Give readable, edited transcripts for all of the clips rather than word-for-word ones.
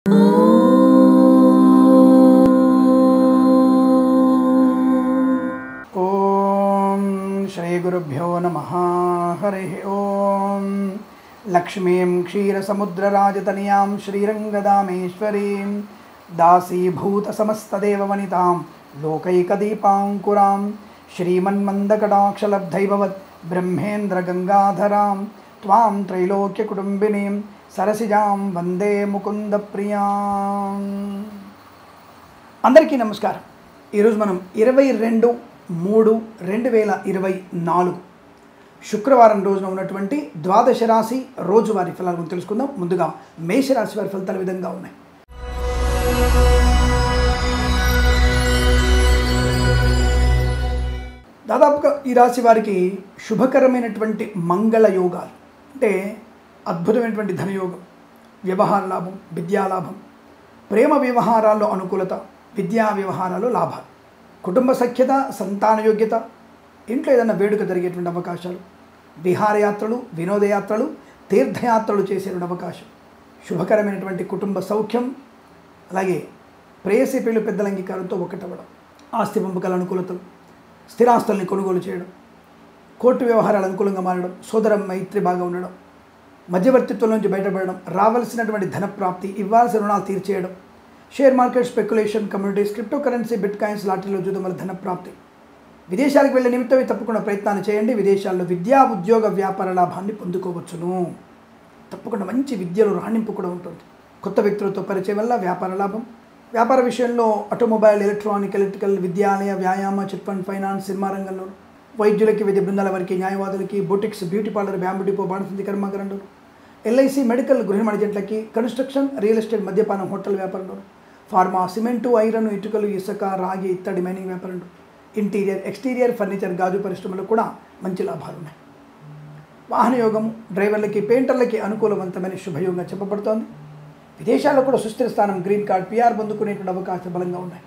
ఓం శ్రీ గురుభ్యో నమః. హరి ఓం. లక్ష్మీం క్షీరసముద్రరాజతనయాం శ్రీరంగదామేశ్వరీం దాసీభూత సమస్తదేవవనితాం లోకైకదీపాంకురాం శ్రీమన్మందకటాక్షలబ్ధైభవత్ బ్రహ్మేంద్రగంగాధరాం త్వాం త్రైలోక్యకుటుంబినీం సరసిజాం వందే ముకుందప్రియాం. అందరికీ నమస్కారం. ఈరోజు మనం 22/3/2024 శుక్రవారం రోజున ఉన్నటువంటి ద్వాదశ రాశి రోజువారీ ఫలాల గురించి తెలుసుకుందాం. ముందుగా మేషరాశి వారి ఫలితాలు విధంగా ఉన్నాయి. దాదాపుగా ఈ రాశి వారికి శుభకరమైనటువంటి మంగళ యోగాలు అంటే అద్భుతమైనటువంటి ధనయోగం, వ్యవహార లాభం, విద్యాలాభం, ప్రేమ వ్యవహారాల్లో అనుకూలత, విద్యా వ్యవహారాల్లో లాభాలు, కుటుంబ సఖ్యత, సంతాన యోగ్యత, ఇంట్లో ఏదైనా వేడుక జరిగేటువంటి అవకాశాలు, విహారయాత్రలు, వినోదయాత్రలు, తీర్థయాత్రలు చేసేటువంటి అవకాశం, శుభకరమైనటువంటి కుటుంబ సౌఖ్యం, అలాగే ప్రేయసి పెళ్లి పెద్దల అంగీకారంతో ఒకటవ్వడం, ఆస్తి పంపకాల అనుకూలతలు, స్థిరాస్తుల్ని కొనుగోలు చేయడం, కోర్టు వ్యవహారాలు అనుకూలంగా మారడం, సోదర మైత్రి బాగా ఉండడం, మధ్యవర్తిత్వం నుంచి బయటపడడం, రావాల్సినటువంటి ధన ప్రాప్తి, ఇవ్వాల్సిన రుణాలు తీర్చేయడం, share market, speculation, communities, crypto currency, bitcoins, లాటరీలో చూడడం వల్ల ధన ప్రాప్తి, విదేశాలకు వెళ్ళే నిమిత్తమే తప్పకుండా ప్రయత్నాన్ని చేయండి. విదేశాల్లో విద్యా ఉద్యోగ వ్యాపార లాభాన్ని పొందుకోవచ్చును. తప్పకుండా మంచి విద్యలో రాణింపు కూడా ఉంటుంది. కొత్త వ్యక్తులతో పరిచయం వల్ల వ్యాపార లాభం, వ్యాపార విషయంలో ఆటోమొబైల్, ఎలక్ట్రానిక్, ఎలక్ట్రికల్, విద్యాలయ, వ్యాయామ, చిట్ ఫండ్, ఫైనాన్స్, సినిమా రంగంలో, వైద్యులకి, వైద్య బృందాల వారికి, న్యాయవాదులకి, boutiques, beauty parlour, bamboo depot, బాణసంచి కర్మాగారంలో, ఎల్ఐసి, మెడికల్, గృహ ఏజెంట్లకి, కన్స్ట్రక్షన్, రియల్ ఎస్టేట్, మద్యపానం, హోటల్ వ్యాపారంలో, ఫార్మా, సిమెంటు, ఐరన్, ఇటుకలు, ఇసుక, రాగి, ఇత్తడి, మైనింగ్ వ్యాపారంలో, ఇంటీరియర్, ఎక్స్టీరియర్, ఫర్నిచర్, గాజు పరిశ్రమలో కూడా మంచి లాభాలు ఉన్నాయి. వాహన యోగం, డ్రైవర్లకి, పెయింటర్లకి అనుకూలవంతమైన శుభయోగంగా చెప్పబడుతోంది. విదేశాల్లో కూడా సుస్థిర స్థానం, గ్రీన్ కార్డ్, పిఆర్ పొందుకునేటువంటి అవకాశాలు బలంగా ఉన్నాయి.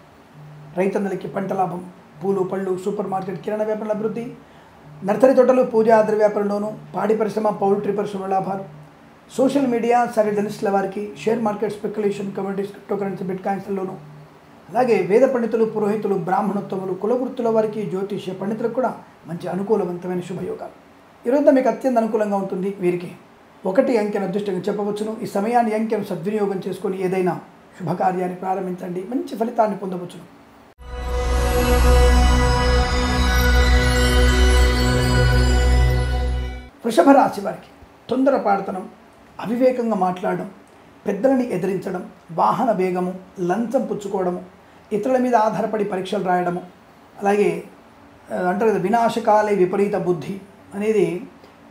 రైతన్నలకి పంట లాభం, పూలు, పళ్ళు, సూపర్ మార్కెట్, కిరాణా వ్యాపారాల అభివృద్ధి, నర్సరీ తోటలు, పూజా ఆధార వ్యాపారంలోనూ, పాడి పరిశ్రమ, పౌల్ట్రీ పరిశ్రమ లాభాలు, సోషల్ మీడియా, సర్వీస్ల వారికి, share market, speculation, communities, crypto currency, బిట్ కాయిన్స్లోనూ, అలాగే వేద పండితులు, పురోహితులు, బ్రాహ్మణోత్తములు, కులవృత్తుల వారికి, జ్యోతిష్య పండితులకు కూడా మంచి అనుకూలవంతమైన శుభయోగాలు. ఈరోజు మీకు అత్యంత అనుకూలంగా ఉంటుంది. వీరికి 1 అంకెను అదృష్టంగా చెప్పవచ్చును. ఈ సమయాన్ని అంకెను సద్వినియోగం చేసుకొని ఏదైనా శుభకార్యాన్ని ప్రారంభించండి, మంచి ఫలితాన్ని పొందవచ్చును. వృషభ రాశి వారికి తొందరపాటుతనం, అవివేకంగా మాట్లాడడం, పెద్దలని ఎదిరించడం, వాహన వేగము, లంచం పుచ్చుకోవడము, ఇతరుల మీద ఆధారపడి పరీక్షలు రాయడము, అలాగే అంటారు కదా వినాశకాలే విపరీత బుద్ధి అనేది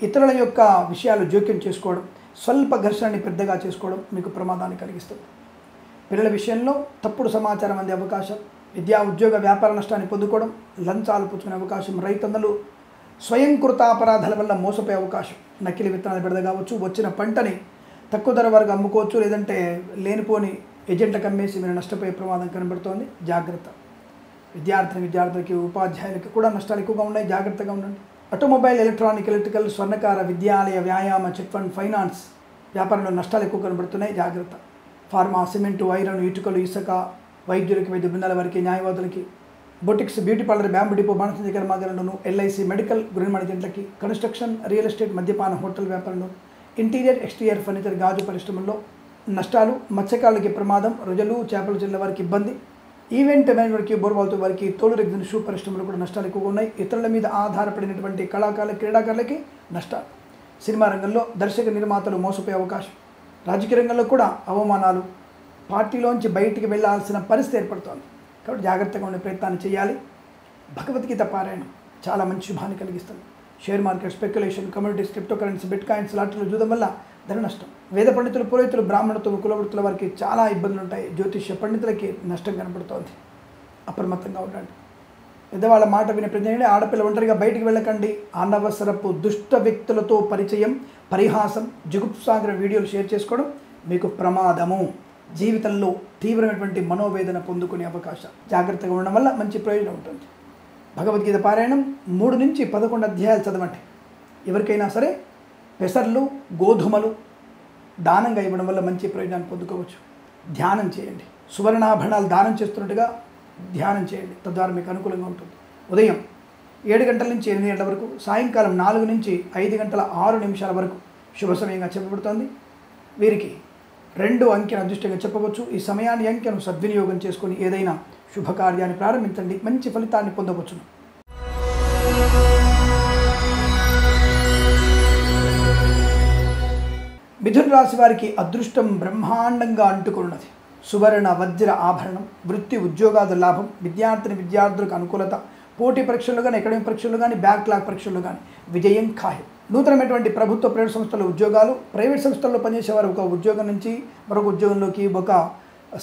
ఇతరుల యొక్క విషయాలు జోక్యం చేసుకోవడం, స్వల్ప ఘర్షణని పెద్దగా చేసుకోవడం మీకు ప్రమాదాన్ని కలిగిస్తుంది. పిల్లల విషయంలో తప్పుడు సమాచారం అందే అవకాశం, విద్యా ఉద్యోగ వ్యాపార నష్టాన్ని పొందుకోవడం, లంచాలు పుచ్చుకునే అవకాశం, రైతన్నలు స్వయంకృతాపరాధాల వల్ల మోసపోయే అవకాశం, నకిలీ విత్తనాలు పెడద కావచ్చు, వచ్చిన పంటని తక్కువ ధర వరకు అమ్ముకోవచ్చు, లేదంటే లేనిపోని ఏజెంట్లకు అమ్మేసి మీరు నష్టపోయే ప్రమాదం కనబడుతోంది. జాగ్రత్త. విద్యార్థులకి, ఉపాధ్యాయులకి కూడా నష్టాలు ఎక్కువగా ఉన్నాయి, జాగ్రత్తగా ఉండండి. ఆటోమొబైల్, ఎలక్ట్రానిక్, ఎలక్ట్రికల్, స్వర్ణకార, విద్యాలయ, వ్యాయామ, చిట్ ఫండ్, ఫైనాన్స్ వ్యాపారంలో నష్టాలు ఎక్కువ కనబడుతున్నాయి, జాగ్రత్త. ఫార్మా, సిమెంటు, ఐరన్, ఇటుకలు, ఇసుక, వైద్యులకి, వైద్య బృందాల వారికి, న్యాయవాదులకి, boutiques, beauty parlour, bamboo depot, బాణసంచి కర్మాగారంలోను, ఎల్ఐసి, మెడికల్, గృహ ఏజెంట్లకి, కన్స్ట్రక్షన్, రియల్ ఎస్టేట్, మద్యపాన, హోటల్ వ్యాపారంలో, ఇంటీరియర్, ఎక్స్టీరియర్, ఫర్నిచర్, గాజు పరిశ్రమల్లో నష్టాలు, మత్స్యకారులకి ప్రమాదం, రొయ్యలు, చేపలు చెల్లె వారికి ఇబ్బంది, ఈవెంట్ మేనేజ్మెంట్కి, బోర్బాల్తో వారికి, తోలు రెగ్జిన్ షూ పరిశ్రమలు కూడా నష్టాలు ఎక్కువగా ఉన్నాయి. ఇతరుల మీద ఆధారపడినటువంటి కళాకారుల, క్రీడాకారులకి నష్టాలు, సినిమా రంగంలో దర్శక నిర్మాతలు మోసపోయే అవకాశం, రాజకీయ రంగంలో కూడా అవమానాలు, పార్టీలోంచి బయటికి వెళ్లాల్సిన పరిస్థితి ఏర్పడుతోంది. కాబట్టి జాగ్రత్తగా ఉండే ప్రయత్నాన్ని చేయాలి. భగవద్గీత పారాయణం చాలా మంచి శుభాన్ని కలిగిస్తుంది. Share market, speculation, communities, crypto currency, bitcoins, లాటరీలు చూడడం వల్ల ధన నష్టం, వేద పండితులు, పురోహితులు, బ్రాహ్మణత్వం, కులవృత్తుల వారికి చాలా ఇబ్బందులు ఉంటాయి. జ్యోతిష్య పండితులకి నష్టం కనబడుతోంది. అప్రమత్తంగా ఉండండి. పెద్దవాళ్ళ మాట వినే ప్రజలు, ఆడపిల్ల ఒంటరిగా బయటికి వెళ్ళకండి. అనవసరపు దుష్ట వ్యక్తులతో పరిచయం, పరిహాసం, జుగుప్సాగర వీడియోలు షేర్ చేసుకోవడం మీకు ప్రమాదము. జీవితంలో తీవ్రమైనటువంటి మనోవేదన పొందుకునే అవకాశం. జాగ్రత్తగా ఉండడం వల్ల మంచి ప్రయోజనం ఉంటుంది. భగవద్గీత పారాయణం 3 నుంచి 11 అధ్యాయాలు చదవండి. ఎవరికైనా సరే పెసర్లు, గోధుమలు దానంగా ఇవ్వడం వల్ల మంచి ప్రయోజనాన్ని పొందుకోవచ్చు. ధ్యానం చేయండి. సువర్ణాభరణాలు దానం చేస్తున్నట్టుగా ధ్యానం చేయండి, తద్వారా మీకు అనుకూలంగా ఉంటుంది. ఉదయం 7 గంటల నుంచి 8 గంటల వరకు, సాయంకాలం 4 నుంచి 5 గంటల 6 నిమిషాల వరకు శుభ సమయంగా చెప్పబడుతోంది. వీరికి 2 అంకెను అదృష్టంగా చెప్పవచ్చు. ఈ సమయాన్ని అంకెను సద్వినియోగం చేసుకొని ఏదైనా శుభకార్యాన్ని ప్రారంభించండి, మంచి ఫలితాన్ని పొందవచ్చును. మిథున రాశి వారికి అదృష్టం బ్రహ్మాండంగా అంటుకున్నది. సువర్ణ వజ్ర ఆభరణం, వృత్తి ఉద్యోగాల లాభం, విద్యార్థులకు అనుకూలత, పోటీ పరీక్షలు కానీ, అకాడమిక్ పరీక్షలు కానీ, బ్యాక్లాగ్ పరీక్షలు కానీ విజయం ఖాయం. నూతనమైనటువంటి ప్రభుత్వ ప్రైవేట్ సంస్థల ఉద్యోగాలు, ప్రైవేట్ సంస్థల్లో పనిచేసేవారు ఒక ఉద్యోగం నుంచి మరొక ఉద్యోగంలోకి, ఒక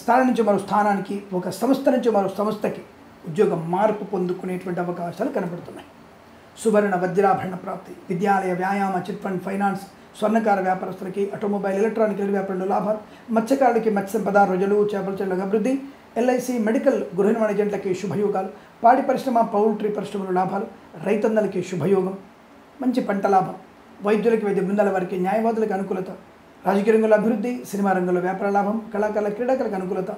స్థానం నుంచి మరో స్థానానికి, ఒక సంస్థ నుంచి మరో సంస్థకి ఉద్యోగం మార్పు పొందుకునేటువంటి అవకాశాలు కనబడుతున్నాయి. సువర్ణ వజ్రాభరణ ప్రాప్తి, విద్యాలయ, వ్యాయామ, చిట్ ఫండ్, ఫైనాన్స్, స్వర్ణకార వ్యాపారస్తులకి, ఆటోమొబైల్, ఎలక్ట్రానికల్ వ్యాపారంలో లాభాలు, మత్స్యకారులకి మత్స్య సంపద, రొయ్యలు, చేపల చెరువుల అభివృద్ధి, ఎల్ఐసి, మెడికల్, గృహ నిర్మాణ ఏజెంట్లకి శుభయోగాలు, పాడి పరిశ్రమ, పౌల్ట్రీ పరిశ్రమలో లాభాలు, రైతన్నలకి శుభయోగం, మంచి పంట లాభం, వైద్యులకి, వైద్య బృందాల వారికి, న్యాయవాదులకు అనుకూలత, రాజకీయ రంగంలో అభివృద్ధి, సినిమా రంగంలో వ్యాపార లాభం, కళాకారుల, క్రీడాకారులకు అనుకూలత,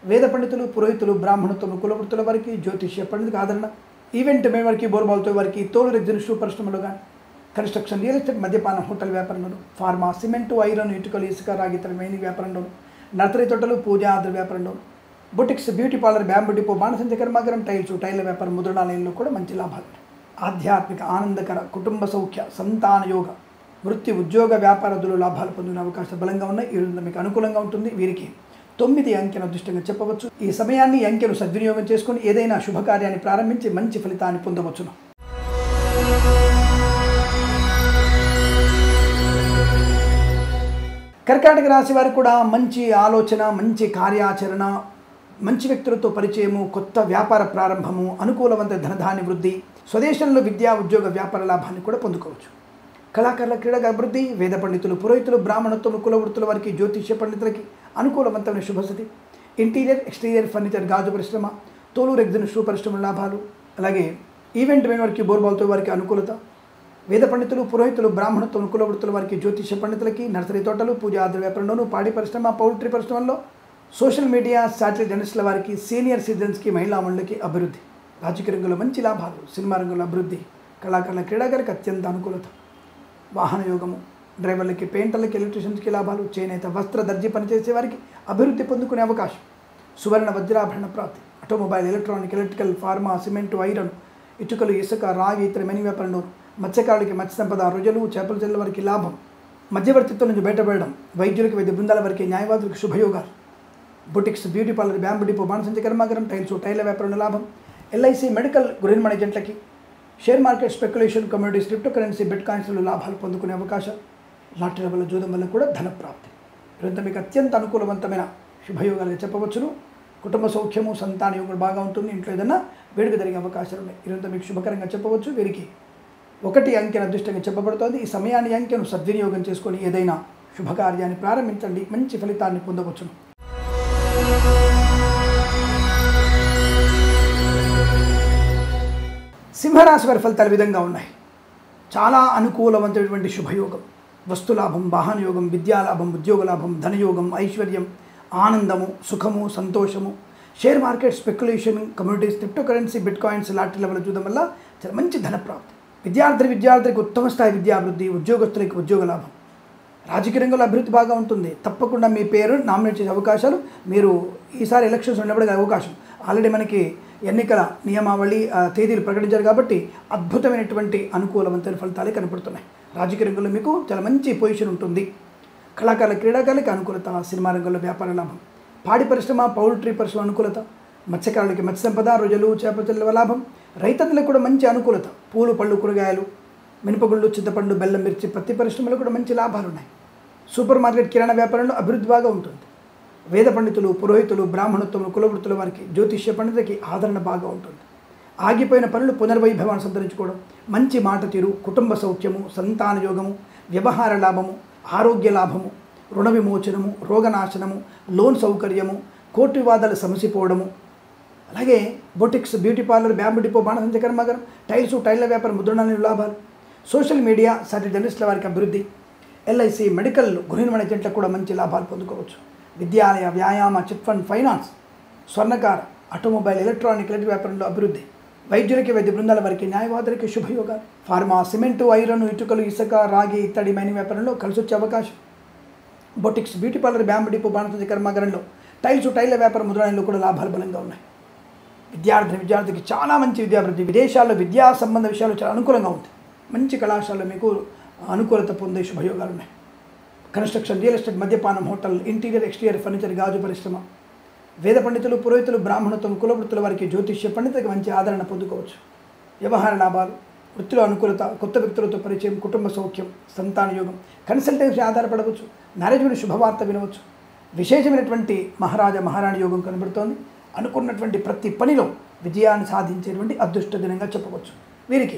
వేద పండితులు, పురోహితులు, బ్రాహ్మణత్వం, కులవృత్తుల వారికి, జ్యోతిష్య పండితులకు ఆదరణ, ఈవెంట్ మే వారికి, బోర్బాల్తో వారికి, తోలు రెగ్జిన్ షూ పరిశ్రమలో కానీ, కన్స్ట్రక్షన్, రియల్ ఎస్టేట్, మద్యపానం, హోటల్ వ్యాపారంలోను, ఫార్మా, సిమెంటు, ఐరన్, ఇటుకలు, ఇసుక, రాగి, ఇతర మెయిన్ వ్యాపారంలోను, నర్సరీ తోటలు, పూజా ఆధార వ్యాపారంలోను, boutiques, beauty parlour, bamboo depot, బాణసంచ కర్మాగారం, టైర్ల వ్యాపారం, ముద్రణాలయంలో కూడా మంచి లాభాలు. ఆధ్యాత్మిక, ఆనందకర, కుటుంబ సౌఖ్య, సంతాన యోగ, వృత్తి ఉద్యోగ వ్యాపారదులు లాభాలు పొందిన అవకాశాలు బలంగా ఉన్నాయి. ఈ రోజు మీకు అనుకూలంగా ఉంటుంది. వీరికి 9 అంకెను అదృష్టంగా చెప్పవచ్చు. ఈ సమయాన్ని, అంకెను సద్వినియోగం చేసుకుని ఏదైనా శుభకార్యాన్ని ప్రారంభించి మంచి ఫలితాన్ని పొందవచ్చును. కర్కాటక రాశి వారికి కూడా మంచి ఆలోచన, మంచి కార్యాచరణ, మంచి వ్యక్తులతో పరిచయము, కొత్త వ్యాపార ప్రారంభము, అనుకూలవంత ధనధాన్య వృద్ధి, స్వదేశంలో విద్యా ఉద్యోగ వ్యాపార లాభాన్ని కూడా పొందుకోవచ్చు. కళాకారుల, క్రీడగా అభివృద్ధి, వేద పండితులు, పురోహితులు, బ్రాహ్మణత్వం, కుల వృత్తుల వారికి, జ్యోతిష్య పండితులకి అనుకూలవంతమైన శుభస్థితి, ఇంటీరియర్, ఎక్స్టీరియర్ ఫర్నిచర్, గాజు పరిశ్రమ, తోలు రెగ్జిన్ షూ పరిశ్రమ లాభాలు, అలాగే ఈవెంట్ మే వారికి, బోర్బాల్తో వారికి అనుకూలత, వేద పండితులు, పురోహితులు, బ్రాహ్మణత్వం, కుల వృత్తుల వారికి, జ్యోతిష్య పండితులకి, నర్సరీ తోటలు, పూజా ఆధార వ్యాపారంలోను, పాడి పరిశ్రమ, పౌల్ట్రీ పరిశ్రమల్లో, సోషల్ మీడియా, శాటిలైట్ జర్నలిస్టుల వారికి, సీనియర్ సిటిజన్స్కి, మహిళా మండలికి అభివృద్ధి, రాజకీయ రంగంలో మంచి లాభాలు, సినిమా రంగంలో అభివృద్ధి, కళాకారుల, క్రీడాకారులకు అత్యంత అనుకూలత, వాహన యోగము, డ్రైవర్లకి, పెయింటర్లకి, ఎలక్ట్రీషియన్స్కి లాభాలు, చేనేత, వస్త్ర, దర్జీ పనిచేసే వారికి అభివృద్ధి పొందుకునే అవకాశం, సువర్ణ వజ్రాభరణ ప్రాప్తి, automobile, electrical, pharma, cement, iron, ఇటుకలు, ఇసుక, రాగి, ఇతర మెయిన్ వ్యాపారంలో, మత్స్యకారులకి మత్స్య సంపద, రొయ్యలు, చేపల చెరువుల వారికి లాభం, మధ్యవర్తిత్వం నుంచి బయటపడడం, వైద్యులకి, వైద్య బృందాల వారికి, న్యాయవాదులకు శుభయోగాలు, boutiques, beauty parlour, bamboo depot, బాణసంచ కర్మాగారం, టైర్ల వ్యాపారంలో లాభం, ఎల్ఐసి, మెడికల్, గృహ నిర్మాణ ఏజెంట్లకి, share market, speculation, communities, crypto currency, బిట్ కాయిన్స్లో లాభాలు పొందుకునే అవకాశం, లాటరీ వల్ల, జూదం వల్ల కూడా ధన ప్రాప్తి. ఇదంతా మీకు అత్యంత అనుకూలవంతమైన శుభయోగాలుగా చెప్పవచ్చును. కుటుంబ సౌఖ్యము, సంతాన యోగం బాగా ఉంటుంది. ఇంట్లో ఏదైనా వేడుక జరిగే అవకాశాలు ఉన్నాయి. ఇదంతా మీకు శుభకరంగా చెప్పవచ్చు. వీరికి 1 అంకెను అదృష్టంగా చెప్పబడుతోంది. ఈ సమయాన్ని, అంకెను సద్వినియోగం చేసుకొని ఏదైనా శుభకార్యాన్ని ప్రారంభించండి, మంచి ఫలితాన్ని పొందవచ్చును. సింహరాశి వారి ఫలితాలు విధంగా ఉన్నాయి. చాలా అనుకూలవంతమైనటువంటి శుభయోగం, వస్తులాభం, వాహన యోగం, విద్యాలాభం, ఉద్యోగ లాభం, ధనయోగం, ఐశ్వర్యం, ఆనందము, సుఖము, సంతోషము, share market, speculation, communities, crypto currency, bit coins, lottery level చూడడం వల్ల చాలా మంచి ధన ప్రాప్తి, విద్యార్థులకు ఉత్తమ స్థాయి విద్యాభివృద్ధి, ఉద్యోగస్తులకి ఉద్యోగ లాభం, రాజకీయ రంగంలో అభివృద్ధి బాగా ఉంటుంది. తప్పకుండా మీ పేరు నామినేట్ చేసే అవకాశాలు, మీరు ఈసారి ఎలక్షన్స్ ఉన్నప్పుడు అవకాశం, ఆల్రెడీ మనకి ఎన్నికల నియమావళి తేదీలు ప్రకటించారు కాబట్టి అద్భుతమైనటువంటి అనుకూలవంతమైన ఫలితాలే కనపడుతున్నాయి. రాజకీయ రంగంలో మీకు చాలా మంచి పొజిషన్ ఉంటుంది. కళాకారుల, క్రీడాకారులకి అనుకూలత, సినిమా రంగంలో వ్యాపార లాభం, పాడి పరిశ్రమ, పౌల్ట్రీ పరిశ్రమ అనుకూలత, మత్స్యకారులకి మత్స్య సంపద, రొయ్యలు, చేపల చెరువుల లాభం, రైతన్నులకు కూడా మంచి అనుకూలత, పూలు, పళ్ళు, కూరగాయలు, మినపగుళ్ళు, చింతపండు, బెల్లం, మిర్చి, పత్తి పరిశ్రమలో కూడా మంచి లాభాలు ఉన్నాయి. సూపర్ మార్కెట్, కిరాణా వ్యాపారంలో అభివృద్ధి బాగా ఉంటుంది. వేద పండితులు, పురోహితులు, బ్రాహ్మణత్వం, కులవృత్తుల వారికి, జ్యోతిష్య పండితులకి ఆదరణ బాగా ఉంటుంది. ఆగిపోయిన పనులు పునర్వైభవాన్ని సంతరించుకోవడం, మంచి మాట తీరు, కుటుంబ సౌఖ్యము, సంతాన యోగము, వ్యవహార లాభము, ఆరోగ్య లాభము, రుణ విమోచనము, రోగనాశనము, లోన్ సౌకర్యము, కోర్టు వివాదాలు సమసిపోవడము, అలాగే boutiques, beauty parlour, bamboo depot, బాణసంచ కర్మాగారం, టైర్ల వ్యాపారం, ముద్రణాల లాభాలు, సోషల్ మీడియా, శాటిలైట్ జర్నలిస్టుల వారికి అభివృద్ధి, ఎల్ఐసి, మెడికల్, గృహ నిర్మాణ ఏజెంట్లకు కూడా మంచి లాభాలు పొందుకోవచ్చు. విద్యాలయ, వ్యాయామ, చిట్ ఫండ్, ఫైనాన్స్, స్వర్ణకార, ఆటోమొబైల్, ఎలక్ట్రిక్ వ్యాపారంలో అభివృద్ధి, వైద్యులకి, వైద్య బృందాల వారికి, న్యాయవాదులకి శుభయోగాలు, ఫార్మా, సిమెంటు, ఐరన్, ఇటుకలు, ఇసుక, రాగి ఇత్తడి మైనింగ్ వ్యాపారంలో కలిసి వచ్చే అవకాశం, boutiques, beauty parlour, bamboo depot, బాణసంచి కర్మాగారంలో టైల వ్యాపారం మొదలైనలో కూడా లాభాలు బలంగా ఉన్నాయి. విద్యార్థికి చాలా మంచి విద్యాభివృద్ధి, విదేశాల్లో విద్యా సంబంధ విషయాలు చాలా అనుకూలంగా ఉంది. మంచి కళాశాలలో మీకు అనుకూలత పొందే శుభయోగాలు ఉన్నాయి. కన్స్ట్రక్షన్, రియల్ ఎస్టేట్, మద్యపానం, హోటల్, ఇంటీరియర్, ఎక్స్టీరియర్ ఫర్నిచర్, గాజు పరిశ్రమ, వేద పండితులు, పురోహితులు, బ్రాహ్మణత్వం, కులవృత్తుల వారికి, జ్యోతిష్య పండితులకు మంచి ఆదరణ పొందుకోవచ్చు. వ్యవహార లాభాలు, వృత్తిలో అనుకూలత, కొత్త వ్యక్తులతో పరిచయం, కుటుంబ సౌఖ్యం, సంతాన యోగం, కన్సల్టెన్సీ ఆధారపడవచ్చు, మ్యారేజ్ గురించి శుభవార్త వినవచ్చు. విశేషమైనటువంటి మహారాణి యోగం కనబడుతోంది. అనుకున్నటువంటి ప్రతి పనిలో విజయాన్ని సాధించేటువంటి అదృష్ట దినంగా చెప్పవచ్చు. వీరికి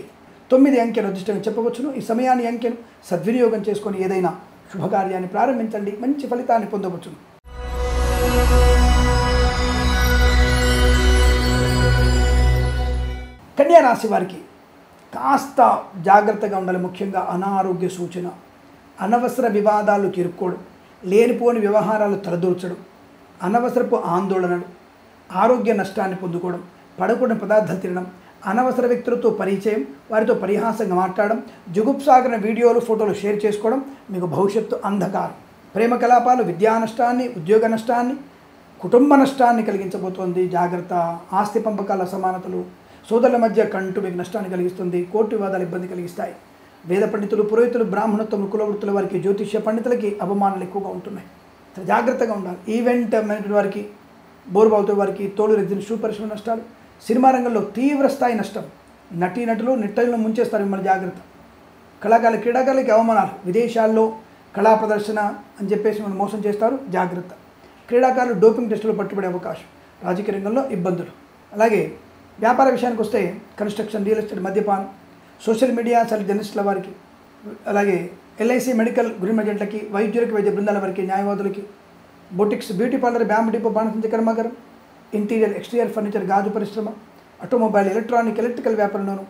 9 అంకెను అదృష్టంగా చెప్పవచ్చును. ఈ సమయాన్ని అంకెను సద్వినియోగం చేసుకొని ఏదైనా శుభకార్యాన్ని ప్రారంభించండి, మంచి ఫలితాన్ని పొందవచ్చును. కన్యా రాశి వారికి కాస్త జాగ్రత్తగా ఉండాలి. ముఖ్యంగా అనారోగ్య సూచన, అనవసర వివాదాలు ఇరుక్కోవడం, లేనిపోని వ్యవహారాలు తలదూర్చడం, అనవసరపు ఆందోళనలు, ఆరోగ్య నష్టాన్ని పొందుకోవడం, పడకూడని పదార్థాలు తినడం, అనవసర వ్యక్తులతో పరిచయం, వారితో పరిహాసంగా మాట్లాడడం, జుగుప్సాగర వీడియోలు, ఫోటోలు షేర్ చేసుకోవడం మీకు భవిష్యత్తు అంధకారం. ప్రేమ కలాపాలు విద్యా నష్టాన్ని, ఉద్యోగ నష్టాన్ని, కుటుంబ నష్టాన్ని కలిగించబోతోంది. జాగ్రత్త. ఆస్తి పంపకాల అసమానతలు, సోదరుల మధ్య కంటు మీకు నష్టాన్ని కలిగిస్తుంది. కోర్టు వివాదాలు ఇబ్బంది కలిగిస్తాయి. వేద పండితులు, పురోహితులు, బ్రాహ్మణత్వం, కులవృత్తుల వారికి, జ్యోతిష్య పండితులకి అవమానాలు ఎక్కువగా ఉంటున్నాయి. జాగ్రత్తగా ఉండాలి. ఈవెంట్ మేనేజ్మెంట్ వారికి, బోర్బావుతో వారికి, తోలు రెజిన్ షూ పరిశ్రమ నష్టాలు, సినిమా రంగంలో తీవ్ర స్థాయి నష్టం, నటులు నిట్టలను ముంచేస్తారు. మిమ్మల్ని జాగ్రత్త. కళాకారులు, క్రీడాకారులకి అవమానాలు, విదేశాల్లో కళా ప్రదర్శన అని చెప్పేసి మనం మోసం చేస్తారు. జాగ్రత్త. క్రీడాకారులు డోపింగ్ టెస్టులు పట్టుబడే అవకాశం, రాజకీయ రంగంలో ఇబ్బందులు. అలాగే వ్యాపార విషయానికి వస్తే కన్స్ట్రక్షన్, రియల్ ఎస్టేట్, మద్యపానం, సోషల్ మీడియా జర్నలిస్టుల వారికి, అలాగే ఎల్ఐసి, మెడికల్, గృహ ఏజెంట్లకి, వైద్యులకి, వైద్య బృందాల వారికి, న్యాయవాదులకి, boutiques, beauty parlour, bamboo depot, బాణసంచి కర్మాగారం, ఇంటీరియర్, ఎక్స్టీరియర్ ఫర్నిచర్, గాజు పరిశ్రమ, ఆటోమొబైల్, ఎలక్ట్రికల్ వ్యాపారంలోను,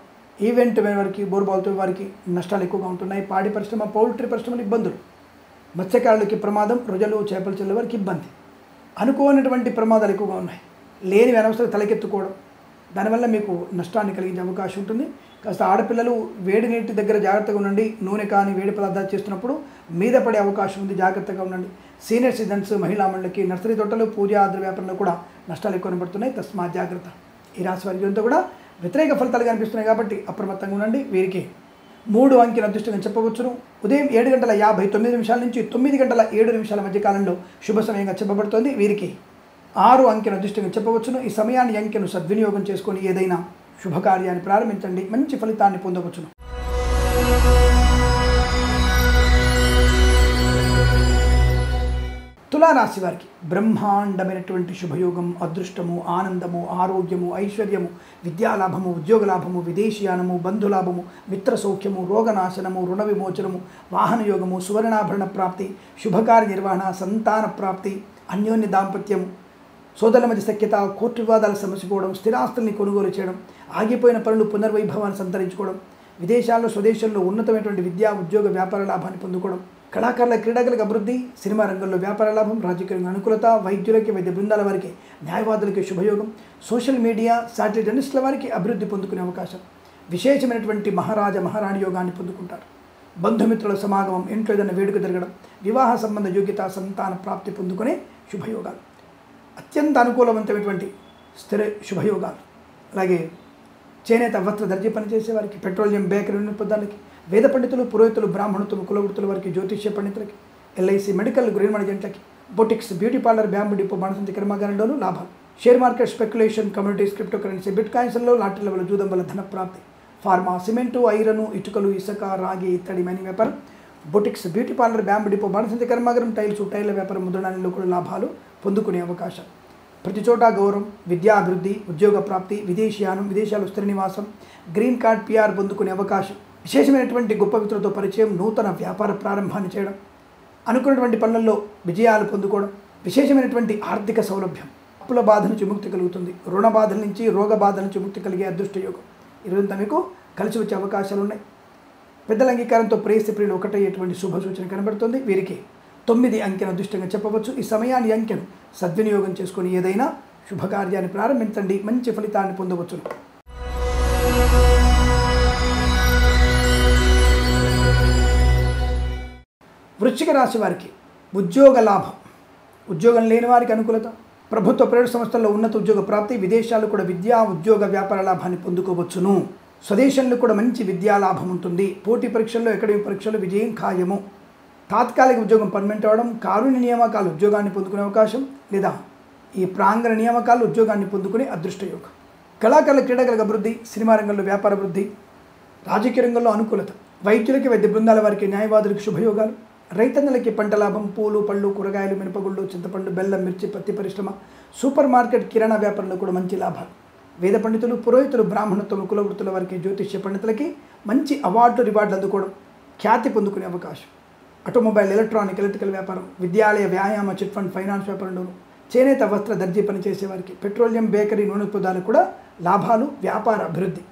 ఈవెంట్ వారికి, బోర్బాల్తో వారికి నష్టాలు ఎక్కువగా ఉంటున్నాయి. పాడి పరిశ్రమ, పౌల్ట్రీ పరిశ్రమలు ఇబ్బందులు, మత్స్యకారులకి ప్రమాదం, రొయ్యలు, చేపలు చెల్లె వారికి ఇబ్బంది. అనుకోనటువంటి ప్రమాదాలు ఎక్కువగా ఉన్నాయి. లేని అనవసరం తలకెత్తుకోవడం, దానివల్ల మీకు నష్టాన్ని కలిగించే అవకాశం ఉంటుంది. కాస్త ఆడపిల్లలు వేడి నీటి దగ్గర జాగ్రత్తగా ఉండండి. నూనె కానీ వేడి పదార్థాలు చేస్తున్నప్పుడు మీద పడే అవకాశం ఉంది. జాగ్రత్తగా ఉండండి. సీనియర్ సిటిజన్స్, మహిళా మండలికి, నర్సరీ తోటలు, పూజా ఆద్ర వ్యాపారంలో కూడా నష్టాలు ఎక్కువ కనబడుతున్నాయి. తస్మా జాగ్రత్త. ఈ రాశి వారికి అంతా కూడా వ్యతిరేక ఫలితాలు కనిపిస్తున్నాయి కాబట్టి అప్రమత్తంగా ఉండండి. వీరికి 3 అంకెను అదృష్టంగా చెప్పవచ్చును. ఉదయం 7:59 నుంచి 9:07 మధ్య కాలంలో శుభ సమయంగా చెప్పబడుతోంది. వీరికి 6 అంకెను అదృష్టంగా చెప్పవచ్చును. ఈ సమయాన్ని అంకెను సద్వినియోగం చేసుకొని ఏదైనా శుభకార్యాన్ని ప్రారంభించండి, మంచి ఫలితాన్ని పొందవచ్చును. తులారాశి వారికి బ్రహ్మాండమైనటువంటి శుభయోగం, అదృష్టము, ఆనందము, ఆరోగ్యము, ఐశ్వర్యము, విద్యాలాభము, ఉద్యోగ లాభము, విదేశీయానము, బంధులాభము, మిత్ర సౌఖ్యము, రోగనాశనము, రుణ విమోచనము, వాహన యోగము, సువర్ణాభరణ ప్రాప్తి, శుభకార్య నిర్వహణ, సంతాన ప్రాప్తి, అన్యోన్య దాంపత్యము, సోదరుల మధ్య సఖ్యత, కోర్టు వివాదాలు సమసిపోవడం, స్థిరాస్తుల్ని కొనుగోలు చేయడం, ఆగిపోయిన పనులు పునర్వైభవాన్ని సంతరించుకోవడం, విదేశాల్లో, స్వదేశాల్లో ఉన్నతమైనటువంటి విద్యా, ఉద్యోగ, వ్యాపార లాభాన్ని పొందుకోవడం, కళాకారుల, క్రీడాకారులకు అభివృద్ధి, సినిమా రంగంలో వ్యాపార లాభం, రాజకీయ అనుకూలత, వైద్యులకి, వైద్య బృందాల వారికి, న్యాయవాదులకి శుభయోగం, సోషల్ మీడియా, శాటిలైట్ జర్నలిస్టుల వారికి అభివృద్ధి పొందుకునే అవకాశం, విశేషమైనటువంటి మహారాణి యోగాన్ని పొందుకుంటారు. బంధుమిత్రుల సమాగమం, ఇంట్లో ఏదైనా వేడుక జరగడం, వివాహ సంబంధ యోగ్యత, సంతాన ప్రాప్తి పొందుకునే శుభయోగాలు, అత్యంత అనుకూలవంతమైనటువంటి స్థిర శుభయోగాలు. అలాగే చేనేత, వస్త్ర, దర్జీ పనిచేసే వారికి, పెట్రోలియం, బేకరీ వినియోగదారులకి, వేద పండితులు, పురోహితులు, బ్రాహ్మణత్వం, కులవృత్తుల వారికి, జ్యోతిష్య పండితులకి, ఎల్ఐసి, మెడికల్, గృహ ఏజెంట్లకి, boutiques, beauty parlour, bamboo depot, బాణసంచి కర్మాగారంలోనూ లాభాలు, share market, speculation, communities, crypto currency, బిట్ కాయిన్స్లో లాటరీల వల్ల, జూదం వల్ల ధన ప్రాప్తి, ఫార్మా, సిమెంటు, ఐరన్, ఇటుకలు, ఇసుక, రాగి ఇత్తడి మైనింగ్ వ్యాపారం, boutiques, beauty parlour, bamboo depot, బాణసంచి కర్మాగారం, టైల వ్యాపారం ముద్రణాలలో కూడా లాభాలు పొందుకునే అవకాశం. ప్రతి చోట గౌరవం, విద్యా అభివృద్ధి, ఉద్యోగ ప్రాప్తి, విదేశీయానం, విదేశాలు స్థిర నివాసం, గ్రీన్ కార్డ్, పిఆర్ పొందుకునే అవకాశం, విశేషమైనటువంటి గొప్ప వ్యక్తులతో పరిచయం, నూతన వ్యాపార ప్రారంభాన్ని చేయడం, అనుకున్నటువంటి పనులలో విజయాలు పొందుకోవడం, విశేషమైనటువంటి ఆర్థిక సౌలభ్యం, అప్పుల బాధ నుంచి ముక్తి కలుగుతుంది, రుణ బాధల నుంచి, రోగ బాధల నుంచి ముక్తి కలిగే అదృష్ట యోగం ఇదంతా మీకు కలిసి వచ్చే అవకాశాలు ఉన్నాయి. పెద్దల అంగీకారంతో ప్రేయసి ప్రియులు ఒకటయ్యేటువంటి శుభ సూచన కనబడుతుంది. వీరికి 9 అంకెను అదృష్టంగా చెప్పవచ్చు. ఈ సమయాన్ని అంకెను సద్వినియోగం చేసుకొని ఏదైనా శుభకార్యాన్ని ప్రారంభించండి, మంచి ఫలితాన్ని పొందవచ్చును. వృశ్చిక రాశి వారికి ఉద్యోగ లాభం, ఉద్యోగం లేని వారికి అనుకూలత, ప్రభుత్వ ప్రైవేట్ సంస్థల్లో ఉన్నత ఉద్యోగ ప్రాప్తి, విదేశాలు కూడా విద్యా ఉద్యోగ వ్యాపార లాభాన్ని పొందుకోవచ్చును. స్వదేశంలో కూడా మంచి విద్యా లాభం ఉంటుంది. పోటీ పరీక్షల్లో అకాడమిక్ పరీక్షల్లో విజయం ఖాయము. తాత్కాలిక ఉద్యోగం పర్మనెంట్ అవ్వడం, కారుణ్య నియామకాలు ఉద్యోగాన్ని పొందుకునే అవకాశం, లేదా ఈ ప్రాంగణ నియామకాలు ఉద్యోగాన్ని పొందుకునే అదృష్టయోగం. కళాకారుల క్రీడాకారుల అభివృద్ధి, సినిమా రంగంలో వ్యాపార అభివృద్ధి, రాజకీయ రంగంలో అనుకూలత, వైద్యులకి వైద్య బృందాల వారికి న్యాయవాదులకు శుభయోగాలు, రైతన్నలకి పంట లాభం, పూలు పళ్ళు కూరగాయలు మినపగుళ్ళు చింతపండు బెల్లం మిర్చి పత్తి పరిశ్రమ, సూపర్ మార్కెట్ కిరాణా వ్యాపారంలో కూడా మంచి లాభాలు. వేద పండితులు పురోహితులు బ్రాహ్మణత్వం కులవృత్తుల వారికి జ్యోతిష్య పండితులకి మంచి అవార్డు రివార్డులు అందుకోవడం, ఖ్యాతి పొందుకునే అవకాశం. ఆటోమొబైల్ ఎలక్ట్రానిక్ ఎలక్ట్రికల్ వ్యాపారం, విద్యాలయ వ్యాయామ చిట్ ఫండ్ ఫైనాన్స్ వ్యాపారంలోను, చేనేత వస్త్ర దర్జీ పనిచేసే వారికి, పెట్రోలియం బేకరీ నూనె ఉత్పత్తులకు కూడా లాభాలు, వ్యాపార అభివృద్ధి.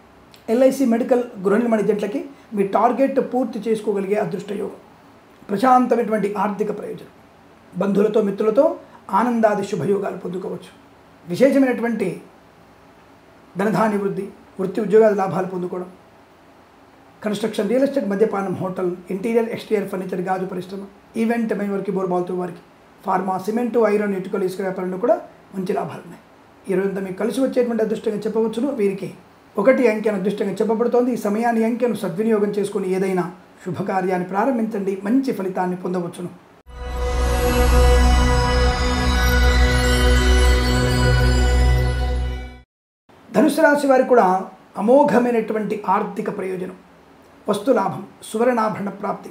ఎల్ఐసి మెడికల్ గృహ నిర్మాణ ఏజెంట్లకి మీ టార్గెట్ పూర్తి చేసుకోగలిగే అదృష్టయోగం. ప్రశాంతమైనటువంటి ఆర్థిక ప్రయోజనం, బంధువులతో మిత్రులతో ఆనందాది శుభయోగాలు పొందుకోవచ్చు. విశేషమైనటువంటి ధనధాన్య వృద్ధి, వృత్తి ఉద్యోగాల లాభాలు పొందుకోవడం, కన్స్ట్రక్షన్, రియల్ ఎస్టేట్, మద్యపానం, హోటల్, ఇంటీరియర్ ఎక్స్టీరియర్ ఫర్నిచర్, గాజు పరిశ్రమ, ఈవెంట్ మెయిన్ వారికి, బోర్బాల్తో వారికి, ఫార్మా, సిమెంటు, ఐరన్, ఇటుకలు, ఇసుక వ్యాపారంలో కూడా మంచి లాభాలు ఉన్నాయి. ఈ రోజంతా మీకు కలిసి వచ్చేటువంటి అదృష్టంగా చెప్పవచ్చును. వీరికి 1 అంకెను అదృష్టంగా చెప్పబడుతోంది. ఈ సమయాన్ని అంకెను సద్వినియోగం చేసుకుని ఏదైనా శుభకార్యాన్ని ప్రారంభించండి, మంచి ఫలితాన్ని పొందవచ్చును. ధనుసు రాశి వారికి కూడా అమోఘమైనటువంటి ఆర్థిక ప్రయోజనం, వస్తు లాభం, సువర్ణాభరణ ప్రాప్తి,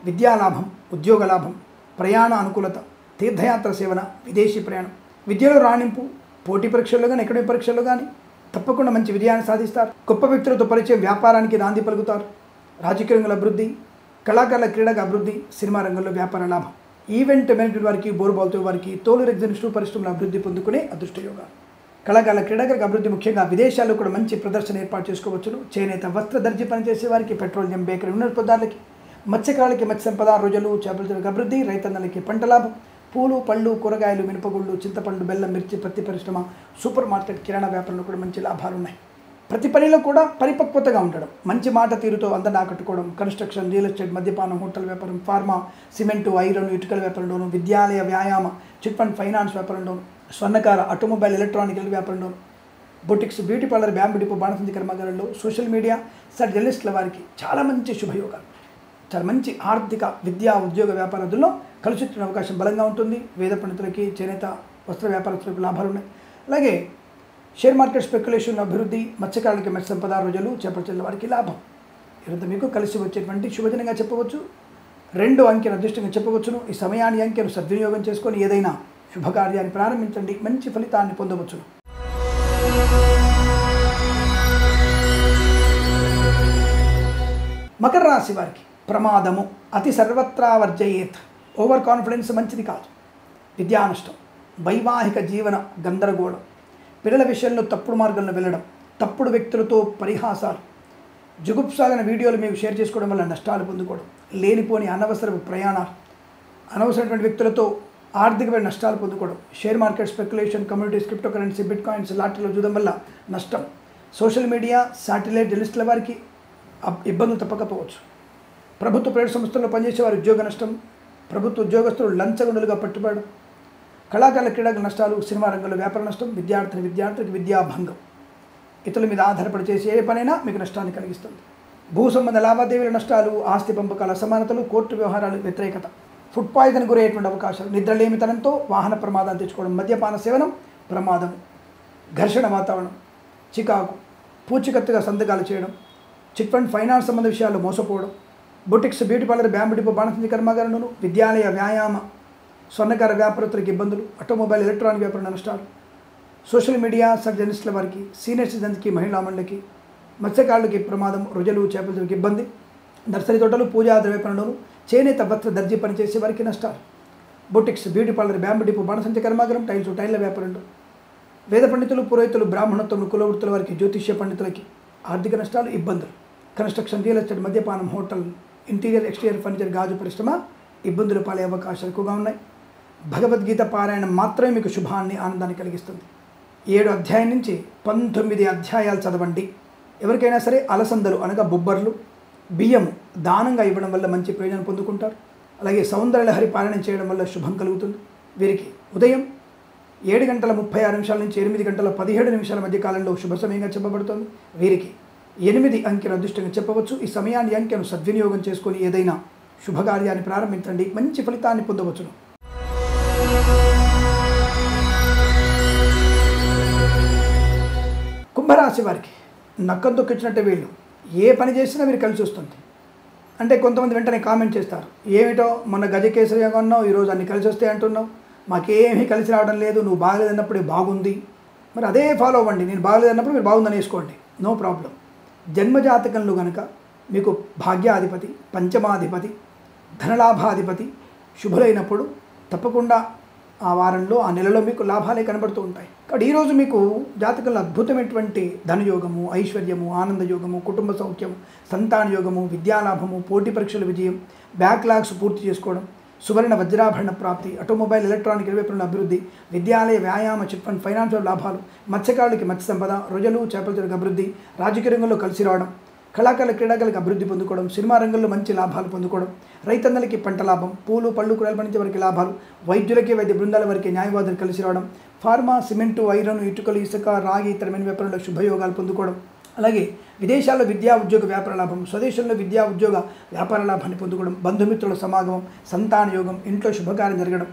విద్యాలాభం, ఉద్యోగ లాభం, ప్రయాణ అనుకూలత, తీర్థయాత్ర సేవన, విదేశీ ప్రయాణం, విద్యలో రాణింపు, పోటీ పరీక్షల్లో కానీ అకాడమిక్ పరీక్షల్లో కానీ తప్పకుండా మంచి విజయాన్ని సాధిస్తారు. గొప్ప వ్యక్తులతో పరిచయం, వ్యాపారానికి నాంది పలుకుతారు. రాజకీయ రంగంలో అభివృద్ధి, కళాకారుల క్రీడగా అభివృద్ధి, సినిమా రంగంలో వ్యాపార లాభం, ఈవెంట్ మేనేజ్మెంట్ వారికి, బోర్బాల్తో వారికి, తోలు ఎగ్జిబిషన్ పరిశ్రమల అభివృద్ధి పొందుకునే అదృష్టయోగాలు. కళాకారుల క్రీడాకారులకు అభివృద్ధి, ముఖ్యంగా విదేశాల్లో కూడా మంచి ప్రదర్శన ఏర్పాటు చేసుకోవచ్చును. చేనేత వస్త్ర దర్జీ పనిచేసే వారికి, పెట్రోలియం బేకరీ వినియోగదారులకి, మత్స్యకారులకి మత్స్య సంపద, రోజులు చేపల అభివృద్ధి, రైతన్నలకి పంట లాభం, పూలు పళ్ళు కూరగాయలు మినపగుళ్ళు చింతపండు బెల్లం మిర్చి పత్తి పరిశ్రమ, సూపర్ మార్కెట్ కిరాణా వ్యాపారంలో కూడా మంచి లాభాలు ఉన్నాయి. ప్రతి పనిలో కూడా పరిపక్వతగా ఉండడం, మంచి మాట తీరుతో అందరిని ఆకట్టుకోవడం, కన్స్ట్రక్షన్, రియల్ ఎస్టేట్, మద్యపానం, హోటల్ వ్యాపారం, ఫార్మా, సిమెంటు, ఐరన్, ఇటుకల వ్యాపారంలోను, విద్యాలయ వ్యాయామ చిట్ ఫండ్ ఫైనాన్స్ వ్యాపారంలోను, స్వర్ణకార, ఆటోమొబైల్ ఎలక్ట్రానిక్ వ్యాపారంలోను, boutiques, beauty parlour, bamboo depot, బాణసంచి కర్మాగారంలో, సోషల్ మీడియా జర్నలిస్టుల వారికి చాలా మంచి శుభయోగాలు. చాలా మంచి ఆర్థిక, విద్యా, ఉద్యోగ వ్యాపారాదుల్లో కలిసి వచ్చే అవకాశం బలంగా ఉంటుంది. వేద పండితులకి, చేనేత వస్త్ర వ్యాపారస్తులకు లాభాలు ఉన్నాయి. అలాగే షేర్ మార్కెట్ స్పెక్యులేషన్ అభివృద్ధి, మత్స్యకారులకి మత్స్య సంపద, రోజులు చేపల వారికి లాభం. ఈరోజు మీకు కలిసి వచ్చేటువంటి శుభదినంగా చెప్పవచ్చు. 2 అంకెను అదృష్టంగా చెప్పవచ్చును. ఈ సమయాన్ని అంకెను సద్వినియోగం చేసుకొని ఏదైనా శుభకార్యాన్ని ప్రారంభించండి, మంచి ఫలితాన్ని పొందవచ్చును. మకర రాశి వారికి ప్రమాదము, అతి సర్వత్రా వర్జయేత్. ఓవర్ కాన్ఫిడెన్స్ మంచిది కాదు. విద్యా నష్టం, వైవాహిక జీవన గందరగోళం, పిల్లల విషయంలో తప్పుడు మార్గంలో వెళ్ళడం, తప్పుడు వ్యక్తులతో పరిహాసాలు, జుగుప్సాగన వీడియోలు మీకు షేర్ చేసుకోవడం వల్ల నష్టాలు పొందుకోవడం, లేనిపోని అనవసరపు ప్రయాణాలు, అనవసరమైన వ్యక్తులతో ఆర్థికమైన నష్టాలు పొందుకోవడం, share market speculation, communities, crypto currency, bitcoins, లాటరీలో చూడడం వల్ల నష్టం, సోషల్ మీడియా, శాటిలైట్ జర్నలిస్టుల వారికి ఇబ్బందులు తప్పకపోవచ్చు. ప్రభుత్వ ప్రైవేట్ సంస్థల్లో పనిచేసే వారి ఉద్యోగ నష్టం, ప్రభుత్వ ఉద్యోగస్తులు లంచగొండులుగా పట్టుబడడం, కళాకారుల క్రీడల నష్టాలు, సినిమా రంగంలో వ్యాపార నష్టం, విద్యార్థులకు విద్యాభంగం, ఇతరుల మీద ఆధారపడి చేసే ఏ పనైనా మీకు నష్టాన్ని కలిగిస్తుంది. భూ సంబంధ లావాదేవీల నష్టాలు, ఆస్తి పంపకాల అసమానతలు, కోర్టు వ్యవహారాలు, వ్యతిరేకత, ఫుడ్ పాయిజన్ గురయ్యేటువంటి అవకాశాలు, నిద్రలేమితనంతో వాహన ప్రమాదాలు తెచ్చుకోవడం, మద్యపాన సేవనం ప్రమాదం, ఘర్షణ వాతావరణం, చికాకు, పూచికత్తుగా సంతకాలు చేయడం, చిట్ ఫండ్ ఫైనాన్స్ సంబంధ విషయాల్లో మోసపోవడం, boutiques, beauty parlour, bamboo depot, బాణసంచి కర్మాగారంలోను, విద్యాలయ వ్యాయామ స్వర్ణకార వ్యాపారస్తులకు ఇబ్బందులు, ఆటోమొబైల్ ఎలక్ట్రానిక్ వ్యాపార నష్టాలు, సోషల్ మీడియా జర్నలిస్టుల వారికి, సీనియర్ సిటిజన్స్కి, మహిళా మండలికి, మత్స్యకారులకి ప్రమాదం, రోజులు చేపలకి ఇబ్బంది, నర్సరీ తోటలు, పూజా ద్రవ్య పనులను, చేనేత వస్త్ర దర్జీ పనిచేసే వారికి నష్టాలు, boutiques, beauty parlour, bamboo depot, బాణసంచి కర్మాగారం, టైల్ల వ్యాపారంలో, వేద పండితులు, పురోహితులు, బ్రాహ్మణత్వం, కులవృత్తుల వారికి, జ్యోతిష్య పండితులకి ఆర్థిక నష్టాలు, ఇబ్బందులు, కన్స్ట్రక్షన్, రియల్ ఎస్టేట్, మద్యపానం, హోటల్, ఇంటీరియర్ ఎక్స్టీరియర్ ఫర్నిచర్, గాజు పరిశ్రమ, ఇబ్బందులు పాలే అవకాశాలు ఎక్కువగా ఉన్నాయి. భగవద్గీత పారాయణం మాత్రమే మీకు శుభాన్ని ఆనందాన్ని కలిగిస్తుంది. 7 అధ్యాయం నుంచి 19 అధ్యాయాలు చదవండి. ఎవరికైనా సరే అలసందలు అనగా బొబ్బర్లు, బియ్యము దానంగా ఇవ్వడం వల్ల మంచి ప్రయోజనం పొందుకుంటారు. అలాగే సౌందర్యలహరి పారాయణం చేయడం వల్ల శుభం కలుగుతుంది. వీరికి ఉదయం 7:36 నుంచి 8:17 మధ్య కాలంలో శుభ సమయంగా చెప్పబడుతుంది. వీరికి 8 అంకెను అదృష్టంగా చెప్పవచ్చు. ఈ సమయాన్ని అంకెను సద్వినియోగం చేసుకొని ఏదైనా శుభకార్యాన్ని ప్రారంభించండి, మంచి ఫలితాన్ని పొందవచ్చును. కుంభరాశి వారికి నక్కం తొక్కించినట్టే వీళ్ళు ఏ పని చేసినా మీరు కలిసి వస్తుంది. అంటే కొంతమంది వెంటనే కామెంట్ చేస్తారు, ఏమిటో మొన్న గజకేసరిగా ఉన్నావు, ఈరోజు అన్ని కలిసి వస్తాయి అంటున్నావు, మాకేమీ కలిసి రావడం లేదు, నువ్వు బాగలేదన్నప్పుడే బాగుంది. మరి అదే ఫాలో అవ్వండి. నేను బాగలేదన్నప్పుడు మీరు బాగుందని వేసుకోండి, నో ప్రాబ్లం. జన్మజాతకంలో కనుక మీకు భాగ్యాధిపతి, పంచమాధిపతి, ధనలాభాధిపతి శుభులైనప్పుడు తప్పకుండా ఆ వారంలో ఆ నెలలో మీకు లాభాలే కనబడుతూ ఉంటాయి. కాబట్టి ఈరోజు మీకు జాతకంలో అద్భుతమైనటువంటి ధనయోగము, ఐశ్వర్యము, ఆనందయోగము, కుటుంబ సౌఖ్యము, సంతాన యోగము, విద్యాలాభము, పోటీ పరీక్షల విజయం, బ్యాక్లాగ్స్ పూర్తి చేసుకోవడం, సువర్ణ వజ్రాభరణ ప్రాప్తి, ఆటోమొబైల్, ఎలక్ట్రానిక్ ఇరవైపుల అభివృద్ధి, విద్యాలయ, వ్యాయామ, చిట్ ఫండ్, ఫైనాన్షియల్ లాభాలు, మత్స్యకారులకి మత్స్య సంపద, రొయ్యలు, చేపల చెరుకు అభివృద్ధి, రాజకీయ రంగంలో కలిసి రావడం, కళాకారుల క్రీడాకారులకు అభివృద్ధి పొందుకోవడం, సినిమా రంగంలో మంచి లాభాలు పొందుకోవడం, రైతన్నలకి పంట లాభం, పూలు పళ్ళు కూరలు పండించే వారికి లాభాలు, వైద్యులకి వైద్య బృందాల వారికి న్యాయవాదులు కలిసి రావడం, ఫార్మా, సిమెంటు, ఐరన్, ఇటుకలు, ఇసుక, రాగి, ఇతరమైన వ్యాపారంలో శుభయోగాలు పొందుకోవడం, అలాగే విదేశాల్లో విద్యా ఉద్యోగ వ్యాపార లాభం, స్వదేశంలో విద్యా ఉద్యోగ వ్యాపార లాభాన్ని పొందుకోవడం, బంధుమిత్రుల సమాగమం, సంతాన యోగం, ఇంట్లో శుభకార్యం జరగడం,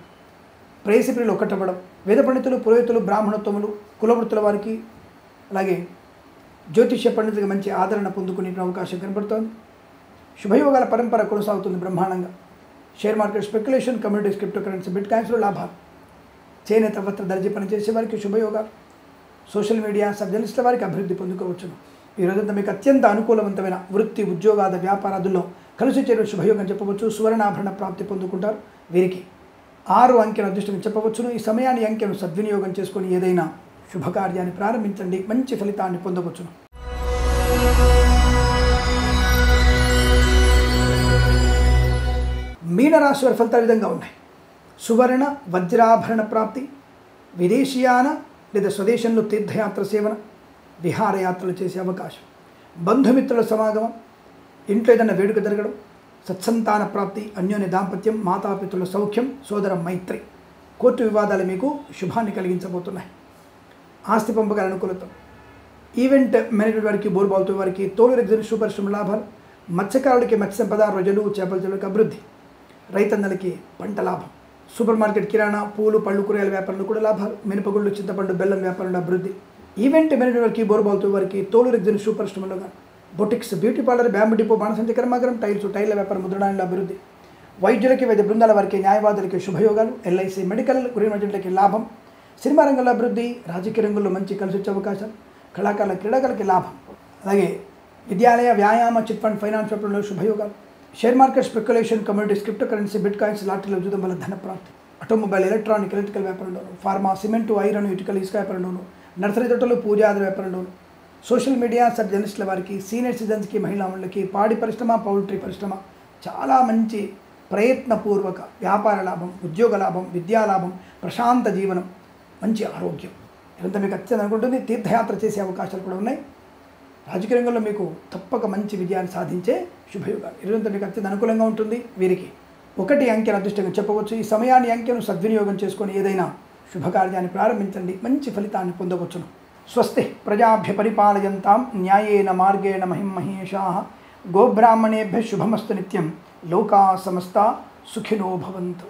ప్రేయసిప్రియులు ఒకటవ్వడం, వేద పండితులు, పురోహితులు, బ్రాహ్మణోత్తములు, కులవృత్తుల వారికి, అలాగే జ్యోతిష్య పండితులకు మంచి ఆదరణ పొందుకునే అవకాశం కనబడుతోంది. శుభయోగాల పరంపర కొనసాగుతుంది బ్రహ్మాండంగా. Share market, speculation, communities, crypto currency, బిట్ కాయిన్స్లో లాభాలు, చేనేత వస్త్ర దర్జీ పనిచేసే వారికి శుభయోగాలు, సోషల్ మీడియా, సబ్జర్నలిస్టుల వారికి అభివృద్ధి పొందుకోవచ్చును. ఈ రోజంతా మీకు అత్యంత అనుకూలవంతమైన వృత్తి, ఉద్యోగాల, వ్యాపారాదుల్లో కలిసి చేరే శుభయోగం చెప్పవచ్చు. సువర్ణాభరణ ప్రాప్తి పొందుకుంటారు. వీరికి 6 అంకెను అదృష్టం చెప్పవచ్చును. ఈ సమయాన్ని అంకెను సద్వినియోగం చేసుకొని ఏదైనా శుభకార్యాన్ని ప్రారంభించండి, మంచి ఫలితాన్ని పొందవచ్చును. మీనరాశి వారి ఫలితాలు విధంగా ఉన్నాయి. సువర్ణ వజ్రాభరణ ప్రాప్తి, విదేశీయాన లేదా స్వదేశంలో తీర్థయాత్ర సేవన, విహారయాత్రలు చేసే అవకాశం, బంధుమిత్రుల సమాగమం, ఇంట్లో ఏదైనా వేడుక జరగడం, సత్సంతాన ప్రాప్తి, అన్యోన్య దాంపత్యం, మాతాపితృల సౌఖ్యం, సోదర మైత్రి, కోర్టు వివాదాలు మీకు శుభాన్ని కలిగించబోతున్నాయి. ఆస్తి పంపకాల అనుకూలత, ఈవెంట్ మేనేజ్మెంట్ వారికి, బోర్బాల్తో వారికి, తోలు ఎగ్జిబిషన్ పరిశ్రమ లాభాలు, మత్స్యకారులకి మత్స్య సంపద, రొయ్యలు, చేపల చెరుకు అభివృద్ధి, రైతన్నలకి పంట లాభం, సూపర్ మార్కెట్, కిరాణా, పూలు పళ్ళు కూరగాయల వ్యాపారంలో కూడా లాభాలు, మినపగుళ్ళు, చింతపండు, బెల్లం వ్యాపారంలో అభివృద్ధి, ఈవెంట్ మేనేజ్మెంట్ వారికి, బోర్బాల్తో వారికి, తోలు ఎగ్జిబిషన్ పరిశ్రమలో boutiques, beauty parlour, bamboo depot, బాణసంచి కర్మాగారం, టైర్ల వ్యాపారం, ముద్రణాలలో అభివృద్ధి, వైద్యులకి వైద్య బృందాల వారికి, న్యాయవాదులకి శుభయోగాలు, ఎల్ఐసి, మెడికల్, గృహ ఏజెంట్లకి లాభం, సినిమా రంగంలో అభివృద్ధి, రాజకీయ రంగంలో మంచి కలిసి వచ్చే అవకాశం, కళాకారుల క్రీడాకారులకి లాభం, అలాగే విద్యాలయ, వ్యాయామ, చిట్ ఫండ్, ఫైనాన్స్ వ్యాపారంలో శుభయోగాలు, share market, speculation, communities, crypto currency, bitcoins, లాటరీలో చూడడం వల్ల ధన ప్రాప్తి, ఆటోమొబైల్, ఎలక్ట్రానిక్, ఎలక్ట్రికల్ వ్యాపారంలోను, ఫార్మా, సిమెంటు, ఐరన్, ఇటుకలు, ఇసుక వ్యాపారంలోను, నర్సరీ తోటలు, పూజాది వ్యాపారంలోను, సోషల్ మీడియా, జర్నలిస్టుల వారికి, సీనియర్ సిటిజన్స్కి, మహిళా మండలికి, పాడి పరిశ్రమ, పౌల్ట్రీ పరిశ్రమ, చాలా మంచి ప్రయత్నపూర్వక వ్యాపార లాభం, ఉద్యోగ లాభం, విద్యా లాభం, ప్రశాంత జీవనం, మంచి ఆరోగ్యం, ఇదంతా మీకు అత్యంత అనుకుంటుంది. తీర్థయాత్ర చేసే అవకాశాలు కూడా ఉన్నాయి. రాజకీయ రంగంలో మీకు తప్పక మంచి విజయాన్ని సాధించే శుభయోగాలు, ఇదంతా మీకు అత్యంత అనుకూలంగా ఉంటుంది. వీరికి 1 అంకెను అదృష్టంగా చెప్పవచ్చు. ఈ సమయాన్ని అంకెను సద్వినియోగం చేసుకొని ఏదైనా శుభకార్యాన్ని ప్రారంభించండి, మంచి ఫలితాన్ని పొందవచ్చును. స్వస్తి ప్రజాభ్య పరిపాలయంతాం న్యాయేన మార్గేణ మహిం మహేషాః గోబ్రాహ్మణేభ్యః శుభమస్తు నిత్యం లోకా సమస్తా సుఖినో భవంతు.